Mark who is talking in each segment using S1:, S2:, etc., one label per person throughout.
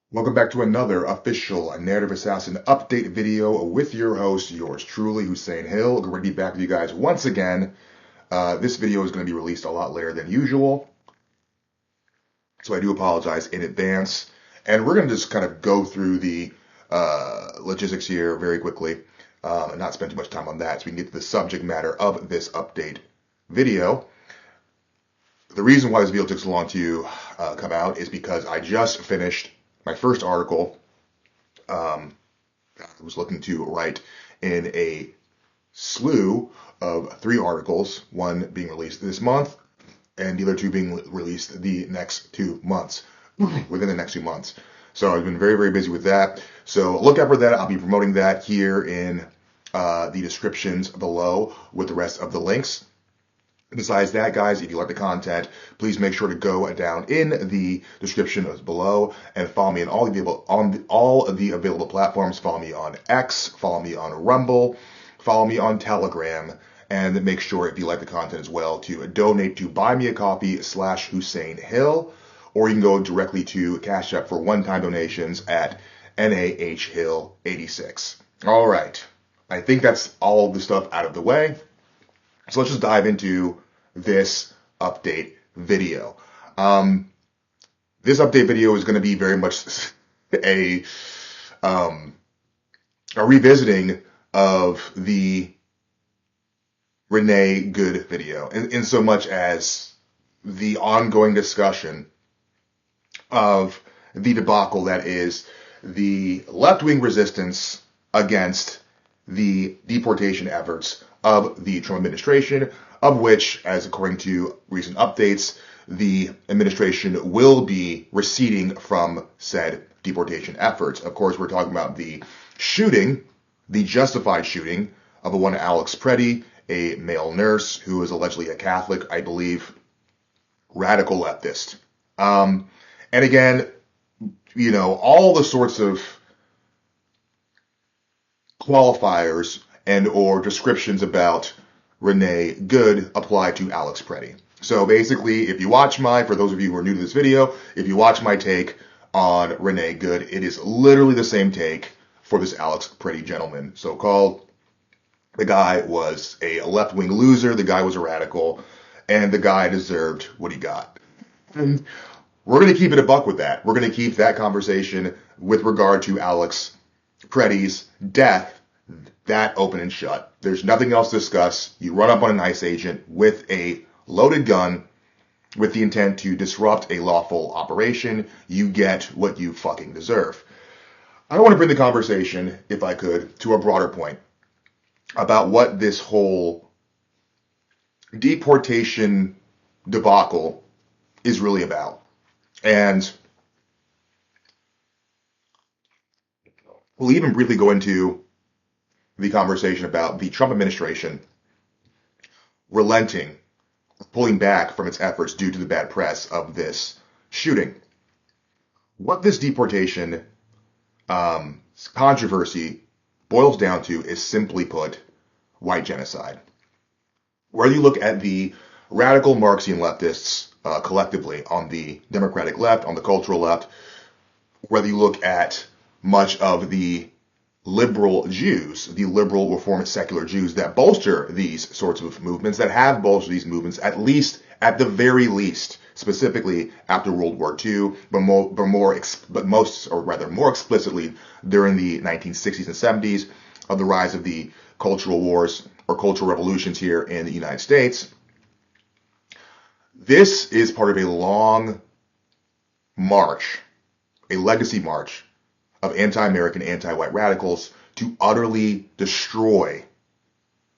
S1: Welcome back to another official Narrative Assassin update video with your host, yours truly, Hussein Hill. We're going to be back with you guys once again. This video is going to be released a lot later than usual, so I do apologize in advance. And we're going to just kind of go through the logistics here very quickly and not spend too much time on that so we can get to the subject matter of this update video. The reason why this video took so long to come out is because I just finished my first article. I was looking to write in a slew of 3 articles, one being released this month and the other 2 being released the next 2 months, within the next 2 months. So I've been very, very busy with that. So look out for that. I'll be promoting that here in the descriptions below with the rest of the links. Besides that, guys, if you like the content, please make sure to go down in the description below and follow me on all of the available platforms. Follow me on X, follow me on Rumble, follow me on Telegram, and make sure, if you like the content as well, to donate to buymeacoffee.com/Hussein Hill, or you can go directly to Cash App for one-time donations at NAHHill86. All right, I think that's all the stuff out of the way. So let's just dive into this update video. This update video is going to be very much a revisiting of the Renee Good video, in so much as the ongoing discussion of the debacle that is the left-wing resistance against the deportation efforts of the Trump administration, of which, as according to recent updates, the administration will be receding from said deportation efforts. Of course, we're talking about the shooting, the justified shooting of one Alex Preddy, a male nurse who is allegedly a Catholic, I believe, radical leftist. And again, you know, all the sorts of qualifiers and or descriptions about Renee Good apply to Alex Preddy. So basically, if you watch for those of you who are new to this video, if you watch my take on Renee Good, it is literally the same take for this Alex Preddy gentleman, so-called. The guy was a left-wing loser, the guy was a radical, and the guy deserved what he got. And we're going to keep it a buck with that. We're going to keep that conversation with regard to Alex Preddy's death that open and shut. There's nothing else to discuss. You run up on an ICE agent with a loaded gun with the intent to disrupt a lawful operation. You get what you fucking deserve. I want to bring the conversation, if I could, to a broader point about what this whole deportation debacle is really about. And we'll even briefly go into the conversation about the Trump administration relenting, pulling back from its efforts due to the bad press of this shooting. What this deportation controversy boils down to is, simply put, white genocide. Whether you look at the radical Marxian leftists collectively on the Democratic left, on the cultural left, whether you look at much of the liberal Jews, the liberal reformist secular Jews that bolster these sorts of movements, that have bolstered these movements, at the very least, specifically after World War II, more explicitly during the 1960s and 70s, of the rise of the cultural wars or cultural revolutions here in the United States. This is part of a long march, a legacy march of anti-American, anti-white radicals to utterly destroy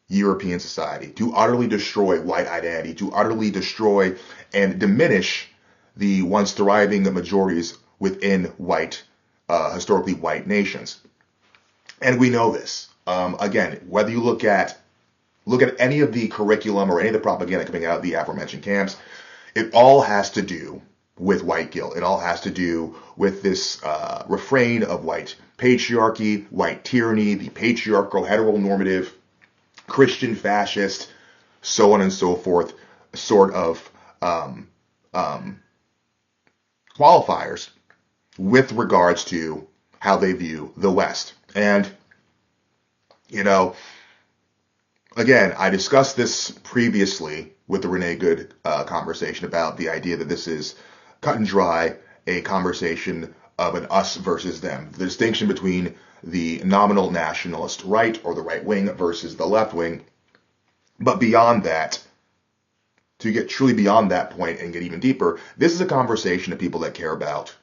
S1: European society, to utterly destroy white identity, to utterly destroy and diminish the once thriving majorities within white, historically white nations. And we know this. Again, whether you look at any of the curriculum or any of the propaganda coming out of the aforementioned camps, it all has to do with white guilt. It all has to do with this refrain of white patriarchy, white tyranny, the patriarchal, heteronormative, Christian fascist, so on and so forth, sort of qualifiers with regards to how they view the West. And, you know, again, I discussed this previously with the Renee Good conversation about the idea that this is cut and dry, a conversation of an us versus them. The distinction between the nominal nationalist right or the right wing versus the left wing. But beyond that, to get truly beyond that point and get even deeper, this is a conversation of people that care about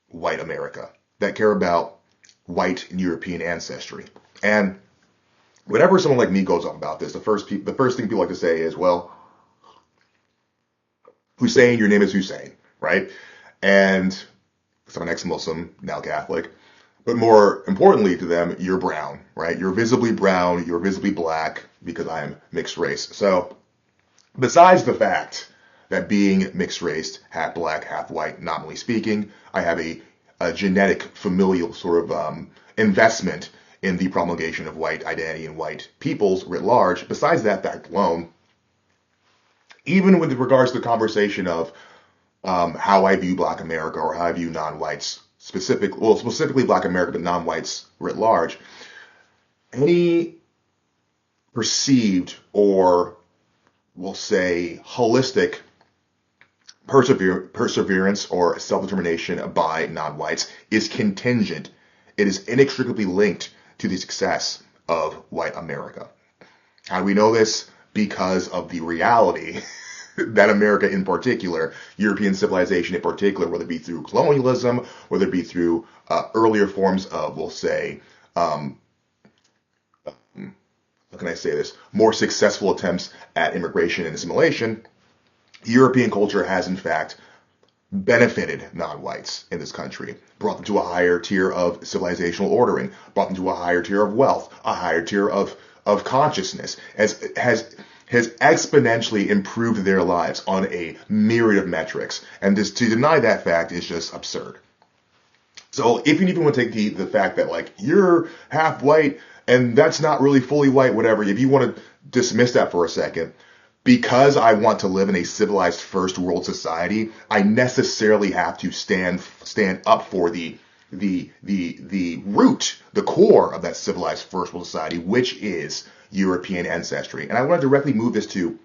S1: white America, that care about white European ancestry. And whenever someone like me goes on about this, the first thing people like to say is, well, Hussein, your name is Hussein, right? And so I'm an ex-Muslim, now Catholic. But more importantly to them, you're brown, right? You're visibly brown, you're visibly black because I'm mixed race. So besides the fact that being mixed race, half black, half white, nominally speaking, I have a genetic familial sort of investment in the promulgation of white identity and white peoples writ large. Besides that fact alone, even with regards to the conversation of how I view Black America or how I view non-whites, specifically Black America, but non-whites writ large, any perceived or we'll say holistic perseverance or self-determination by non-whites is contingent. It is inextricably linked to the success of white America. How do we know this? Because of the reality that America in particular, European civilization in particular, whether it be through colonialism, whether it be through earlier forms of, we'll say, how can I say this, more successful attempts at immigration and assimilation, European culture has in fact benefited non-whites in this country, brought them to a higher tier of civilizational ordering, brought them to a higher tier of wealth, a higher tier of consciousness, has exponentially improved their lives on a myriad of metrics. And to deny that fact is just absurd. So if you even want to take the fact that like you're half white and that's not really fully white, whatever, if you want to dismiss that for a second, because I want to live in a civilized first world society, I necessarily have to stand up for the root, the core of that civilized first world society, which is European ancestry. And I want to directly move this to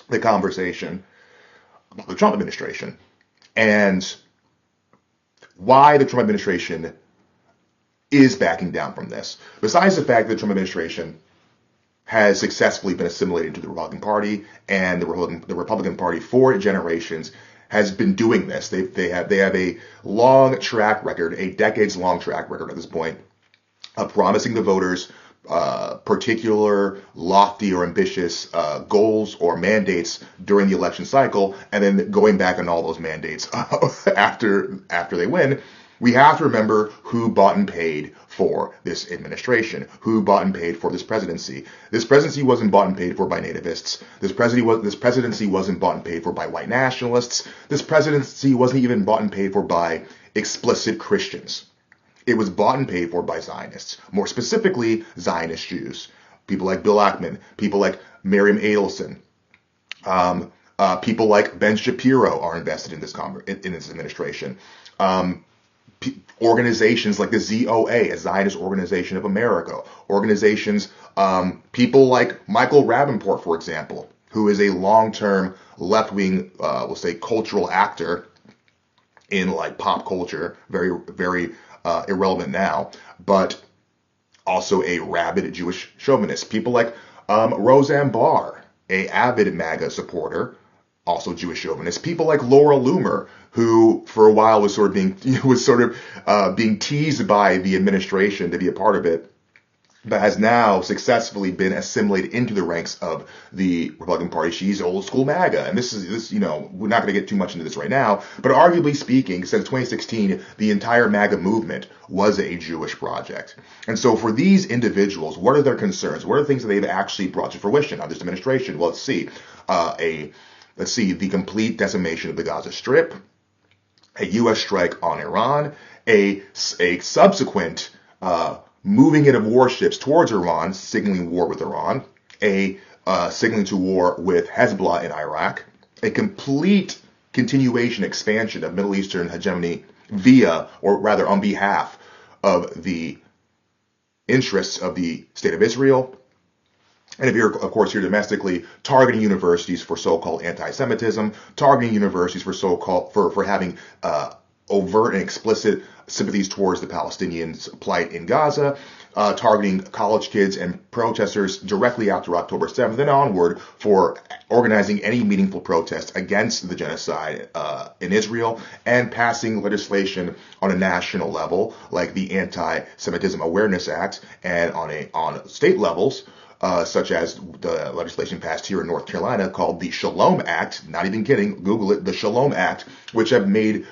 S1: the conversation about the Trump administration and why the Trump administration is backing down from this. Besides the fact that the Trump administration has successfully been assimilated into the Republican Party, and the Republican Party for generations has been doing this. They have a long track record, a decades-long track record at this point, of promising the voters particular lofty or ambitious goals or mandates during the election cycle, and then going back on all those mandates after they win. We have to remember who bought and paid for this administration, who bought and paid for this presidency. This presidency wasn't bought and paid for by nativists. This presidency wasn't bought and paid for by white nationalists. This presidency wasn't even bought and paid for by explicit Christians. It was bought and paid for by Zionists, more specifically Zionist Jews. People like Bill Ackman, people like Miriam Adelson, people like Ben Shapiro are invested in this administration. Organizations like the ZOA, a Zionist Organization of America, organizations, people like Michael Rappaport, for example, who is a long-term left-wing, we'll say, cultural actor in like pop culture, very, very irrelevant now, but also a rabid Jewish chauvinist. People like Roseanne Barr, a avid MAGA supporter, also Jewish chauvinist. People like Laura Loomer, who for a while was sort of being teased by the administration to be a part of it, but has now successfully been assimilated into the ranks of the Republican Party. She's old school MAGA. And this, we're not going to get too much into this right now, but arguably speaking, since 2016, the entire MAGA movement was a Jewish project. And so for these individuals, what are their concerns? What are the things that they've actually brought to fruition on this administration? Well, let's see, the complete decimation of the Gaza Strip, a U.S. strike on Iran, a subsequent moving in of warships towards Iran, signaling war with Iran, a signaling to war with Hezbollah in Iraq, a complete continuation, expansion of Middle Eastern hegemony via, or rather on behalf of the interests of the State of Israel. And if you're, of course, here domestically, targeting universities for so-called anti-Semitism, targeting universities for for having overt and explicit sympathies towards the Palestinians' plight in Gaza, targeting college kids and protesters directly after October 7th and onward for organizing any meaningful protest against the genocide in Israel, and passing legislation on a national level like the Anti-Semitism Awareness Act, and on state levels, such as the legislation passed here in North Carolina called the Shalom Act. Not even kidding, Google it, the Shalom Act, which they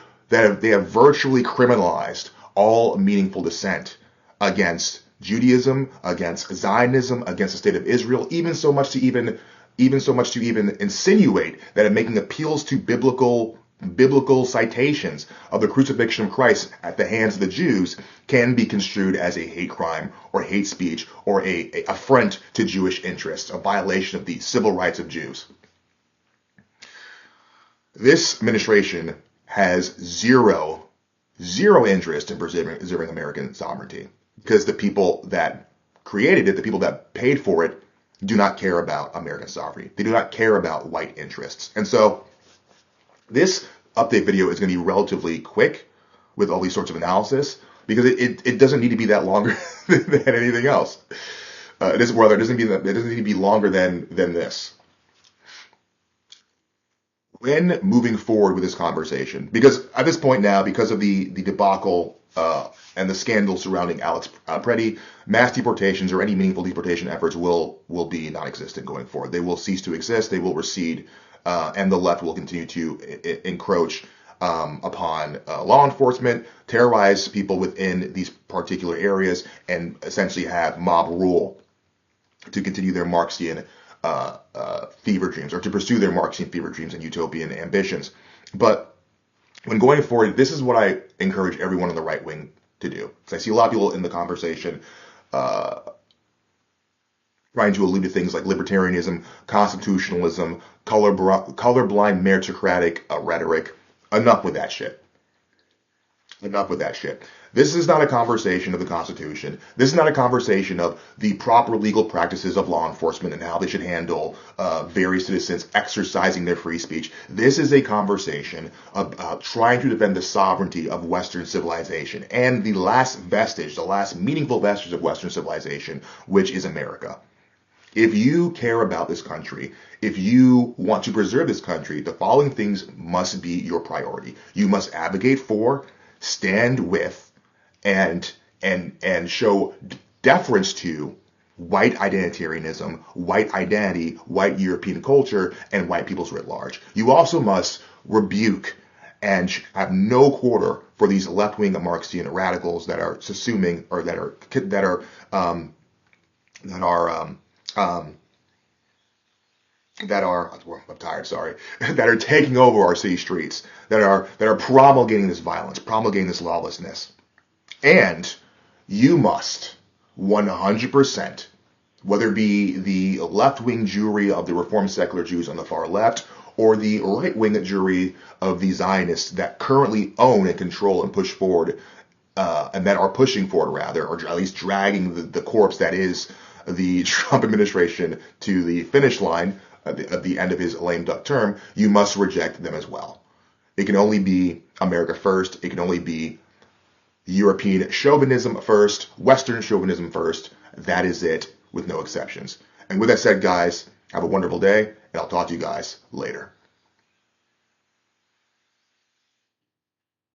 S1: have virtually criminalized all meaningful dissent against Judaism, against Zionism, against the State of Israel, even so much to even insinuate that in making appeals to biblical citations of the crucifixion of Christ at the hands of the Jews can be construed as a hate crime or hate speech or a affront to Jewish interests, a violation of the civil rights of Jews. This administration has zero interest in preserving American sovereignty, because the people that created it, the people that paid for it, do not care about American sovereignty. They do not care about white interests. And so this update video is going to be relatively quick with all these sorts of analysis, because it doesn't need to be that longer than anything else. It doesn't need to be longer than this. When moving forward with this conversation, because at this point now, because of the debacle and the scandal surrounding Alex Preddy, mass deportations or any meaningful deportation efforts will be non-existent going forward. They will cease to exist. They will recede, and the left will continue to encroach upon law enforcement, terrorize people within these particular areas, and essentially have mob rule to continue their Marxian fever dreams, or to pursue their Marxian fever dreams and utopian ambitions. But when going forward, this is what I encourage everyone on the right wing to do. Because I see a lot of people in the conversation trying to allude to things like libertarianism, constitutionalism, colorblind meritocratic rhetoric. Enough with that shit. Enough with that shit. This is not a conversation of the Constitution. This is not a conversation of the proper legal practices of law enforcement and how they should handle various citizens exercising their free speech. This is a conversation about trying to defend the sovereignty of Western civilization and the last vestige, the last meaningful vestige of Western civilization, which is America. If you care about this country, if you want to preserve this country, the following things must be your priority. You must advocate for, stand with, and show deference to white identitarianism, white identity, white European culture, and white peoples writ large. You also must rebuke and have no quarter for these left-wing Marxian radicals that are assuming, or I'm tired, sorry, that are taking over our city streets, that are promulgating this violence, promulgating this lawlessness. And you must 100%, whether it be the left-wing Jewry of the Reformed secular Jews on the far left, or the right-wing Jewry of the Zionists that currently own and control and push forward, and that are pushing forward rather, or at least dragging the corpse that is the Trump administration to the finish line at the end of his lame duck term, you must reject them as well. It can only be America first. It can only be European chauvinism first, Western chauvinism first. That is it, with no exceptions. And with that said, guys, have a wonderful day, and I'll talk to you guys later.